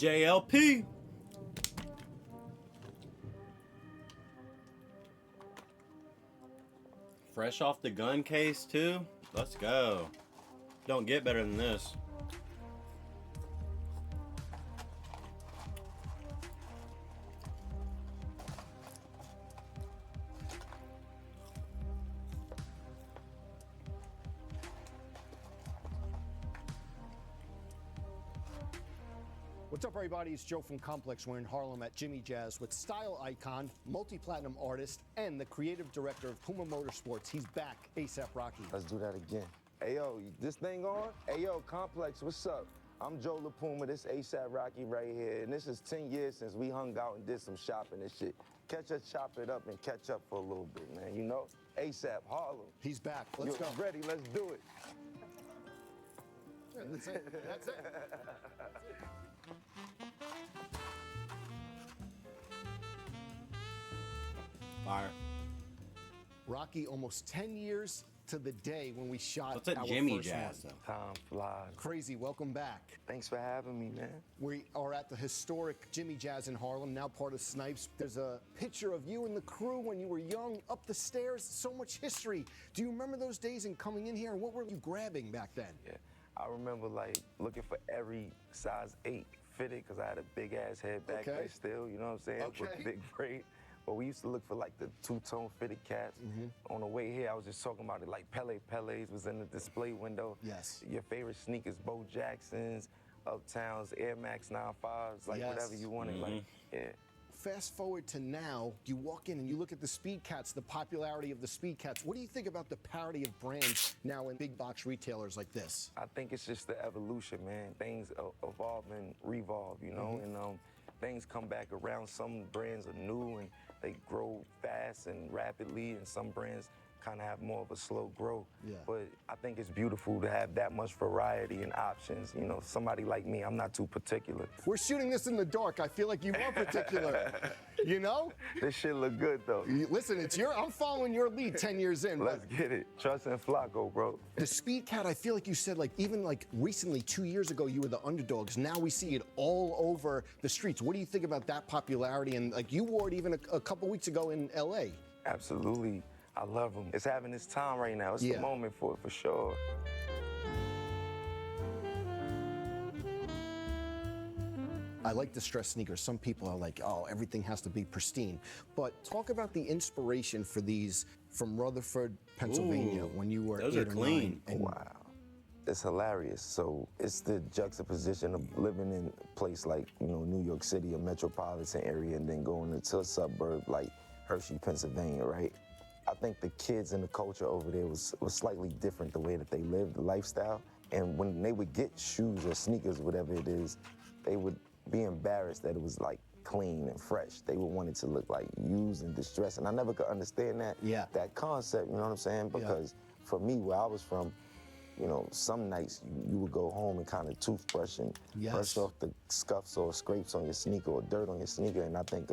JLP. Fresh off the gun case too. Let's go. Don't get better than this. What's up, everybody? It's Joe from Complex. We're in Harlem at Jimmy Jazz with style icon, multi-platinum artist, and the creative director of Puma Motorsports. He's back, A$AP Rocky. Let's do that again. Hey, yo, this thing on? Hey, yo, Complex, what's up? I'm Joe Puma, this A$AP Rocky right here, and this is 10 years since we hung out and did some shopping and shit. Catch us, chop it up, and catch up for a little bit, man, you know? A$AP, Harlem. He's back. Let's go. Ready, let's do it. Yeah, that's it. That's it. Fire. Rocky, almost 10 years to the day when we shot What's at our Jimmy first Jazz, one. though? Time flies. Crazy, welcome back. Thanks for having me, man. We are at the historic Jimmy Jazz in Harlem, now part of Snipes. There's a picture of you and the crew when you were young, up the stairs, so much history. Do you remember those days and coming in here, and what were you grabbing back then? Yeah, I remember, like, looking for every size 8 fitted, because I had a big-ass head back Okay. there still, you know what I'm saying? Okay. With big braid. But we used to look for, like, the two-tone fitted cats. On the way here, I was just talking about it, like Pele's was in the display window. Yes. Your favorite sneakers, Bo Jacksons, Uptowns, Air Max 95s, like Yes. whatever you wanted, like, yeah. Fast forward to now, you walk in and you look at the Speed Cats, the popularity of the Speed Cats. What do you think about the parity of brands now in big box retailers like this? I think it's just the evolution, man. Things evolve and revolve, you know, and things come back around. Some brands are new and they grow fast and rapidly, and some brands kind of have more of a slow growth. Yeah. But I think it's beautiful to have that much variety and options. You know, somebody like me, I'm not too particular. We're shooting this in the dark. I feel like you are particular. You know? This shit look good, though. Listen, I'm following your lead 10 years in. Let's get it. Trust and Flacco, bro. The Speed Cat, I feel like you said, like, even like recently, 2 years ago, you were the underdogs. Now we see it all over the streets. What do you think about that popularity? And like, you wore it even a couple weeks ago in LA. Absolutely. I love them. It's having its time right now. It's the moment for it, for sure. I like distressed sneakers. Some people are like, oh, everything has to be pristine. But talk about the inspiration for these from Rutherford, Pennsylvania, when you were those 8 are or clean. 9. And Wow. It's hilarious. So it's the juxtaposition of living in a place like, you know, New York City, a metropolitan area, and then going into a suburb like Hershey, Pennsylvania, right? I think the kids and the culture over there was slightly different, the way that they lived, the lifestyle. And when they would get shoes or sneakers, whatever it is, they would be embarrassed that it was like clean and fresh. They would want it to look like used and distressed. And I never could understand that concept, you know what I'm saying? Because for me, where I was from, you know, some nights you would go home and kind of toothbrush and brush off the scuffs or scrapes on your sneaker or dirt on your sneaker. And I think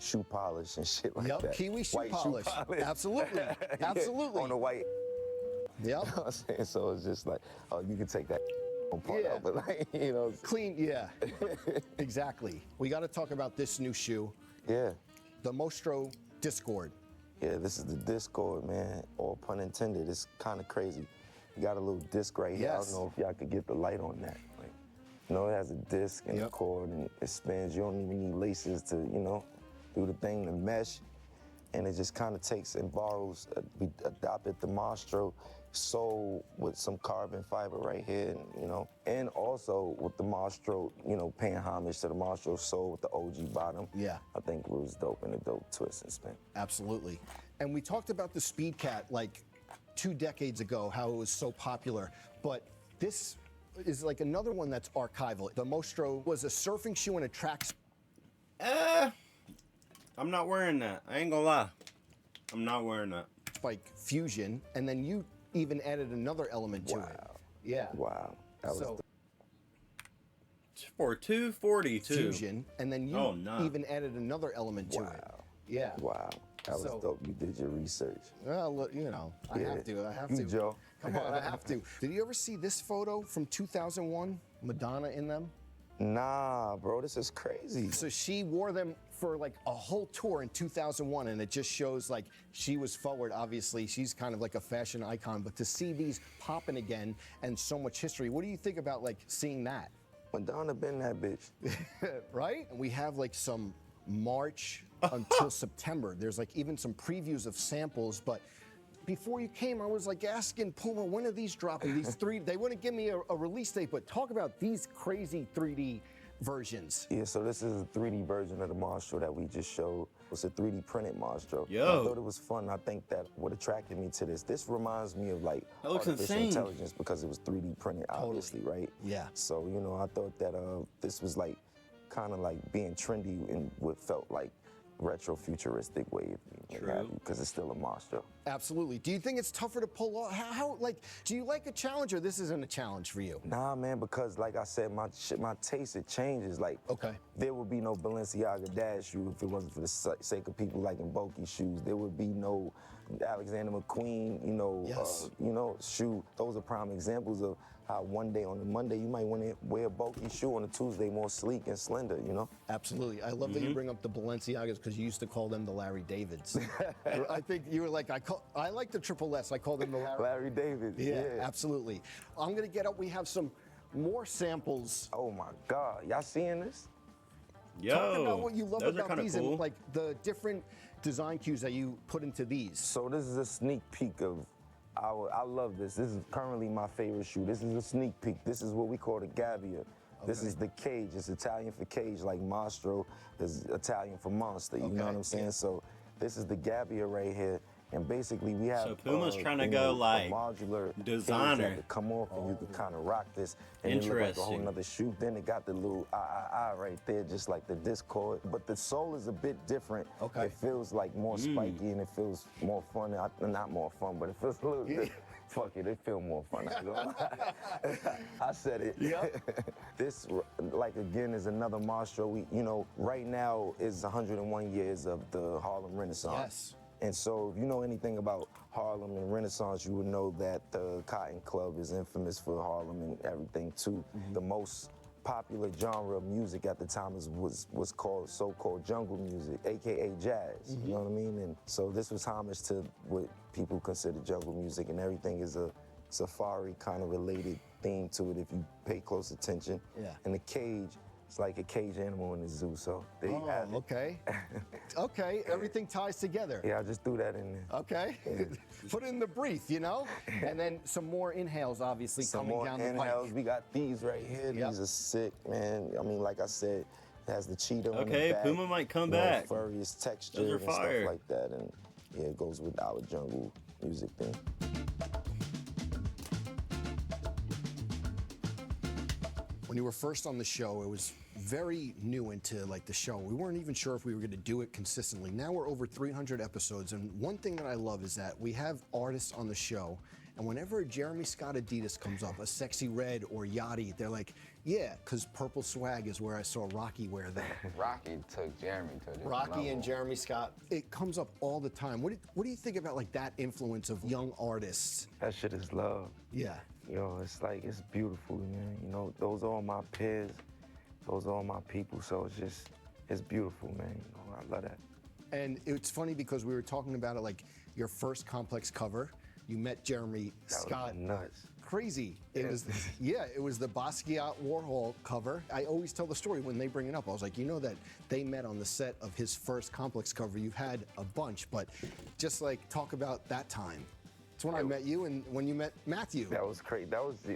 shoe polish and shit like that. Kiwi shoe White polish. Absolutely. Absolutely. On the white. Yep. You know what I'm saying? So it's just like, oh, you can take that part out, but like, you know. Clean, yeah. Exactly. We got to talk about this new shoe. Yeah. The Mostro Discord. Yeah, this is the Discord, man. All pun intended. It's kind of crazy. You got a little disc right here. I don't know if y'all could get the light on that. Like, you know, it has a disc and a cord, and it spins. You don't even need laces to, you know, do the thing, the mesh. And it just kind of takes and borrows. We adopted the Mostro sole with some carbon fiber right here, and, you know, and also with the Mostro, you know, paying homage to the Mostro sole with the OG bottom. Yeah. I think it was dope and a dope twist and spin. Absolutely. And we talked about the Speed Cat like 2 decades ago, how it was so popular, but this is like another one that's archival. The Mostro was a surfing shoe and a track. I'm not wearing that. I ain't gonna lie. I'm not wearing that. Spike Fusion, and then you even added another element to it. Yeah. Wow. That was So For $242. Fusion, and then you Oh, no. even added another element to it. Yeah. Wow. That was So- dope. You did your research. Well, look, you know, I have to. You, Joe. Come on, I have to. Did you ever see this photo from 2001? Madonna in them? Nah, bro, this is crazy. So she wore them for like a whole tour in 2001, and it just shows like she was forward. Obviously, she's kind of like a fashion icon, but to see these popping again and so much history, what do you think about like seeing that? Madonna been that bitch. Right? We have like some March until September. There's like even some previews of samples, but before you came, I was like asking Puma, when are these dropping? These three, they wouldn't give me a release date, but talk about these crazy 3D versions. Yeah, so this is a 3D version of the Marshall that we just showed. It's a 3D printed Marshall. Yo. I thought it was fun. I think that what attracted me to this reminds me of like That looks artificial insane. intelligence because it was 3D printed, obviously, right? Yeah. So, you know, I thought that this was like kind of like being trendy in what felt like retro-futuristic way, because it's still a Marshall. Absolutely. Do you think it's tougher to pull off? How like, do you like a challenge, or this isn't a challenge for you? Nah, man, because like I said, my taste, it changes. Like, Okay. there would be no Balenciaga Dad shoe if it wasn't for the sake of people liking bulky shoes. There would be no Alexander McQueen, Yes. shoe. Those are prime examples of how one day on a Monday you might want to wear a bulky shoe, on a Tuesday more sleek and slender, Absolutely. I love that you bring up the Balenciagas, because you used to call them the Larry Davids. I think you were like, I like the Triple S. I call them the Larry David. Yeah, absolutely. I'm going to get up. We have some more samples. Oh my God, y'all seeing this? Yo, Talk about what you love those are about kinda these cool. and like the different design cues that you put into these. So this is a sneak peek of I love this. This is currently my favorite shoe. This is a sneak peek. This is what we call the gabbia. This is the cage. It's Italian for cage, like Mastro is Italian for monster. You know what I'm saying? yeah. So this is the gabbia right here. And basically we have So Puma's trying to you go know, like modular things designer. that could come off and you can kind of rock this and it look like a whole Interesting. nother shoe. Then it got the little right there, just like the Discord. But the sole is a bit different. Okay. It feels like more spiky and it feels more fun. Not more fun, but it feels a little bit. Fuck it feels more fun. I ain't gonna lie. I said it. Yep. This, like again, is another Marshall. Right now is 101 years of the Harlem Renaissance. Yes. And so if you know anything about Harlem and Renaissance, you would know that the Cotton Club is infamous for Harlem and everything too. The most popular genre of music at the time was called so-called jungle music, AKA jazz, you know what I mean? And so this was homage to what people consider jungle music, and everything is a safari kind of related theme to it if you pay close attention. Yeah. And the cage, it's like a cage animal in the zoo, so there you have it. Okay. Okay, everything ties together. Yeah, I just threw that in there. Okay. Put in the brief, And then some more inhales, obviously, Some coming more down the inhales. pike. We got these right here. Yep. These are sick, man. I mean, like I said, it has the cheetah on the Okay, back. Puma might come you know, back. Furriest texture Those are and fire. stuff like that. And yeah, it goes with our jungle music thing. When you were first on the show, it was very new into like the show. We weren't even sure if we were going to do it consistently. Now we're over 300 episodes, and one thing that I love is that we have artists on the show, and whenever a Jeremy Scott Adidas comes up, a Sexy Red or Yachty, they're like, yeah, because Purple Swag is where I saw Rocky wear that. Rocky took Jeremy to a different Rocky level. and Jeremy Scott. It comes up all the time. What do you think about like that influence of young artists? That shit is love. Yeah. It's like, it's beautiful, man. Those are all my peers. Those are all my people. So it's beautiful, man. I love that. And it's funny because we were talking about it like your first Complex cover. You met Jeremy Scott. Was nuts. Crazy. It was, it was the Basquiat Warhol cover. I always tell the story when they bring it up. I was like, that they met on the set of his first Complex cover. You've had a bunch, but just like talk about that time. It's when I met you and when you met Matthew. That was crazy.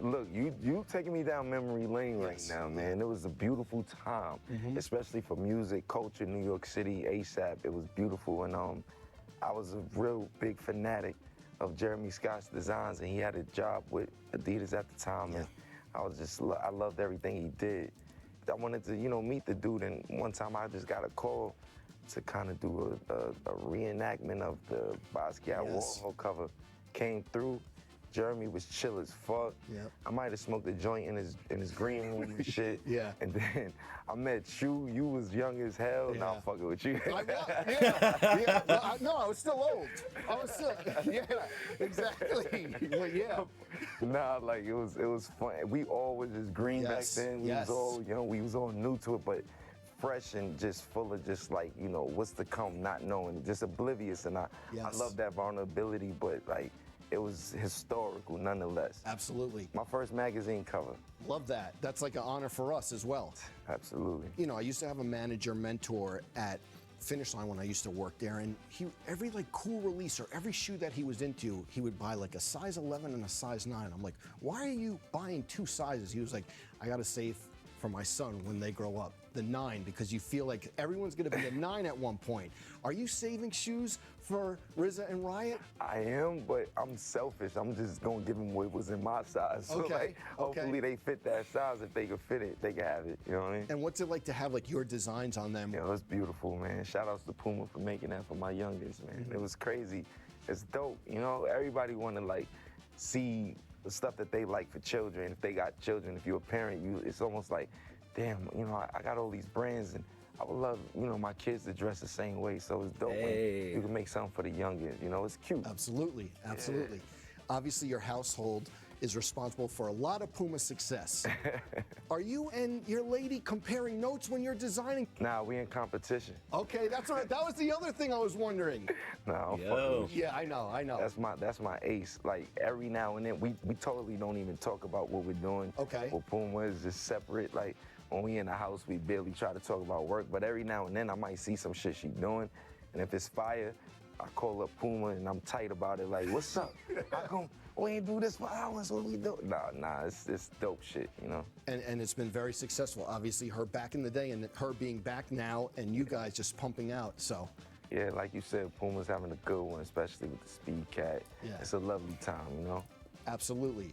Look, you taking me down memory lane right now, man. It was a beautiful time, especially for music, culture, New York City, ASAP. It was beautiful, and I was a real big fanatic of Jeremy Scott's designs, and he had a job with Adidas at the time, and I loved everything he did. I wanted to, meet the dude, and one time I just got a call to kind of do a reenactment of the Basquiat Warhol cover. Came through, Jeremy was chill as fuck. Yep. I might have smoked a joint in his green room and shit. Yeah. And then I met you. You was young as hell. Yeah. Now I'm fucking with you. Yeah. Well, no, I was still old. I was still, yeah, exactly. But yeah. Nah, like it was fun. We all was just green Yes, back then. We yes. was all young. We was all new to it, but fresh and just full of just like, you know, what's to come, not knowing, just oblivious. And I Yes. love that vulnerability, but like it was historical nonetheless. Absolutely. My first magazine cover. Love that. That's like an honor for us as well. Absolutely. You know, I used to have a manager mentor at Finish Line when I used to work there, and every like cool release or every shoe that he was into, he would buy like a size 11 and a size 9. I'm like, why are you buying 2 sizes? He was like, I gotta save for my son when they grow up, the 9, because you feel like everyone's gonna be a 9 at one point. Are you saving shoes for RZA and Riot? I am, but I'm selfish. I'm just gonna give them what was in my size. So Okay, like, hopefully they fit that size. If they can fit it, they can have it. You know what I mean? And what's it like to have like your designs on them? You know, it's beautiful, man. Shout outs to Puma for making that for my youngest, man. It was crazy. It's dope. You know, everybody wanna like see the stuff that they like for children. If they got children, if you're a parent, it's almost like, damn, you know, I got all these brands and I would love, you know, my kids to dress the same way. So it's dope when you can make something for the youngest. You know, it's cute. Absolutely, absolutely. Obviously, your household is responsible for a lot of Puma success. Are you and your lady comparing notes when you're designing? Nah, we in competition. Okay, that's all right. That was the other thing I was wondering. Nah, I'm Yo. fucking with you. Yeah, I know. That's my ace. Like every now and then, we totally don't even talk about what we're doing. Okay. With Puma is just separate. Like when we in the house, we barely try to talk about work. But every now and then, I might see some shit she doing, and if it's fire, I call up Puma and I'm tight about it. Like, what's up? How come we ain't do this for hours? What we do? Nah, it's dope shit, you know. And it's been very successful. Obviously, her back in the day and her being back now, and you guys just pumping out. So. Yeah, like you said, Puma's having a good one, especially with the Speed Cat. Yeah. It's a lovely time, you know. Absolutely.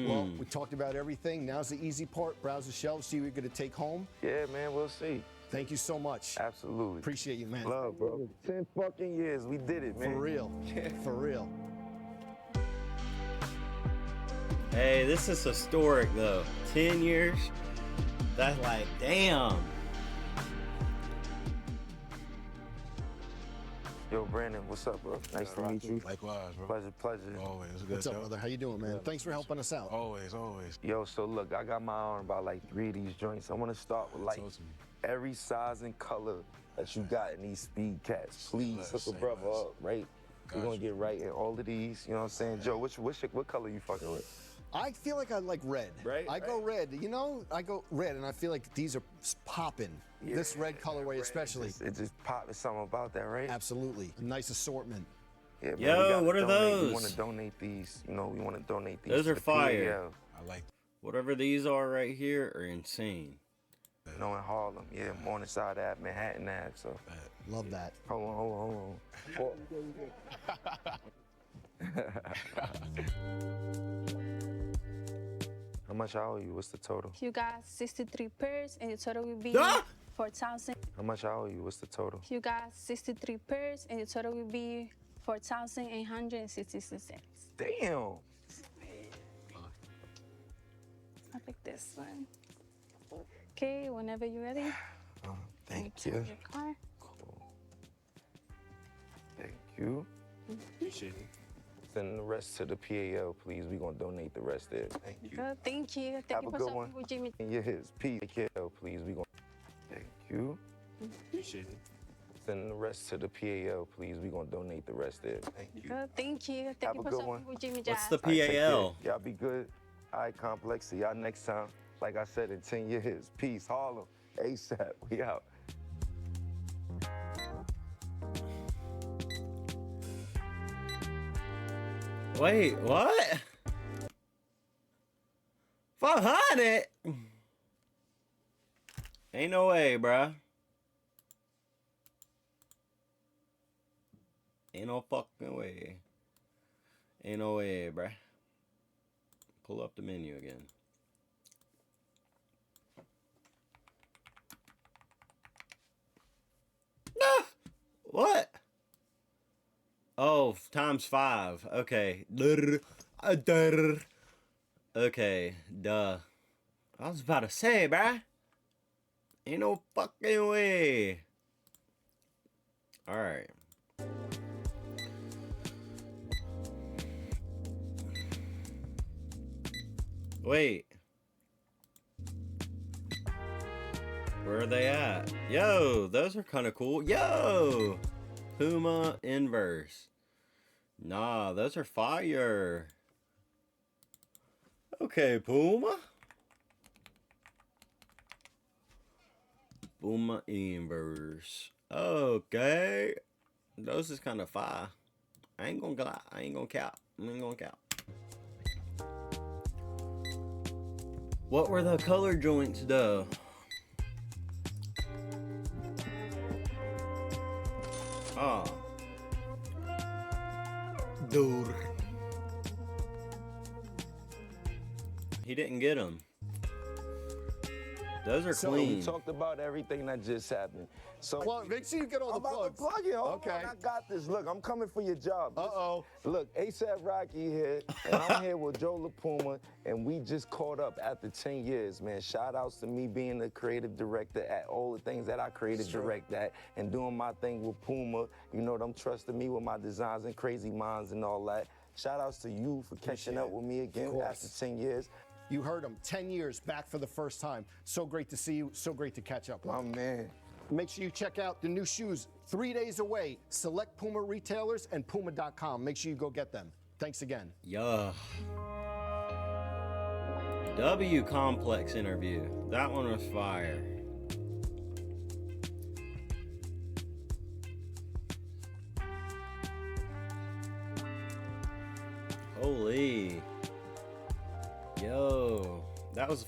Well, we talked about everything. Now's the easy part. Browse the shelves, see what you're going to take home. Yeah, man, we'll see. Thank you so much. Absolutely. Appreciate you, man. Love, bro. 10 fucking years, we did it, man. For real. For real. Hey, this is historic though. 10 years? That's like, damn. Yo, Brandon, what's up, bro? Nice to meet you. Likewise, bro. Pleasure. Always. It's good. What's up, yo. brother? How you doing, man? Thanks for helping us out. Always, always. Yo, so look, I got my eye on about like 3 of these joints. I want to start with like Talk to me. every size and color that you got in these Speed Cats. Please Less, hook a say brother less. up, right? We're gonna Gotcha. get right in all of these. You know what I'm saying? Joe, what color you fucking with? I feel like I like red. Right, I go red. You know, I go red, and I feel like these are popping. This red colorway especially. It just popped something about that, right? Absolutely. Nice assortment. Yeah, man, Yo, we gotta what are donate. those? We want to donate these. You know, we want to donate these. Those to are the fire. PAL. I like Whatever these are right here are insane. You know, in Harlem. Yeah, Morningside Ave, Manhattan Ave. So, that. Love that. hold on. How much I owe you? What's the total? You got 63 pairs, and the total will be Ah! 4,000. How much I owe you? What's the total? You got 63 pairs, and the total will be 4,866 cents. Damn. I pick this one. Okay, whenever you're ready. Thank Tap you. your card. Thank you. Appreciate it. Send the rest to the PAL, please. We're going to donate the rest there. Thank you. Good, thank you. Have Thank a you for good shopping one. with Jimmy. Yes, PAL, please. We're going to. Thank you. Appreciate it. Send the rest to the PAL, please. We're going to donate the rest there. Thank you. Good, thank you. Thank Have you a for good shopping one. with Jimmy What's Jazz. the All right, take care. PAL? Y'all be good. All right, Complex. See y'all next time. Like I said, in 10 years. Peace. Harlem. ASAP. We out. Wait, what? 500? Ain't no way, bruh. Ain't no fucking way. Ain't no way, bruh. Pull up the menu again. Ah! What? Oh, times 5. Okay. Okay, duh. I was about to say, bruh. Ain't no fucking way. Alright. Wait. Where are they at? Yo, those are kind of cool. Yo! Puma inverse. Nah, those are fire. Okay, Puma. Puma inverse. Okay. Those is kind of fire. I ain't gonna lie. I ain't gonna cap. What were the color joints though? Oh. Dude. He didn't get them. Those are So clean. we talked about everything that just happened. So Plug, make sure you get all the I'm about plugs. to plug it. Hold Okay. on, I got this. Look, I'm coming for your job. Uh-oh. Look, ASAP Rocky here, and I'm here with Joe LaPuma, and we just caught up after 10 years, man. Shout outs to me being the creative director at all the things that I creative direct at and doing my thing with Puma. You know, them trusting me with my designs and crazy minds and all that. Shout outs to you for catching up with me again after 10 years. You heard him, 10 years back for the first time. So great to see you, so great to catch up with My you. man. Make sure you check out the new shoes, 3 days away. Select Puma retailers and Puma.com. Make sure you go get them. Thanks again. Yeah. W Complex interview. That one was fire. Holy. Yo. That was